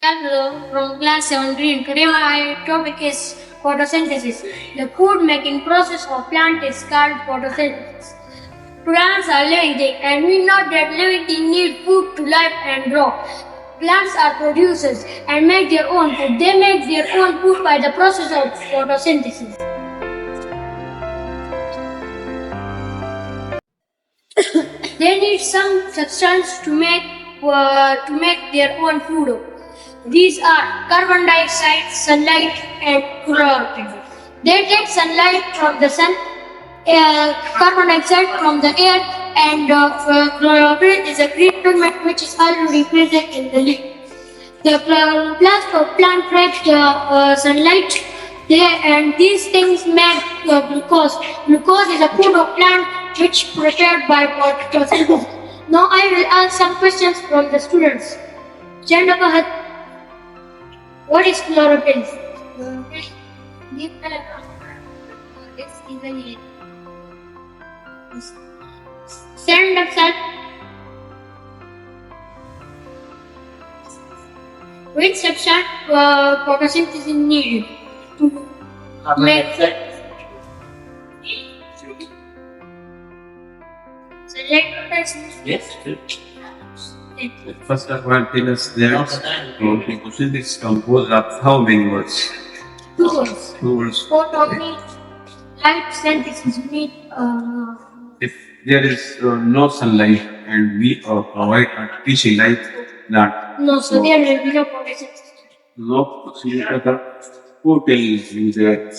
Hello, from class 7 Green. Today my topic is photosynthesis. The food making process of plant is called photosynthesis. Plants are living things and we know that living things need food to live and grow. Plants are producers and make their own food. They make their own food by the process of photosynthesis. They need some substance to make their own food. These are carbon dioxide, sunlight, and chlorophyll. They take sunlight from the sun, carbon dioxide from the air, and chlorophyll is a green pigment which is already present in the leaf. The plant takes the sunlight, and these things make glucose. Glucose is a food of plant which prepared by photosynthesis. Now I will ask some questions from the students. Chanda Bahat, what is chlorophyll? Stand up, sir. Which substance photosynthesis is needed to make Yes. First of all, tell us that photosynthesis is composed of how many words? Two words. Two words. Light synthesis need If there is no sunlight and we provide artificial light, that no, so there will be no photosynthesis. no possibility of food is there.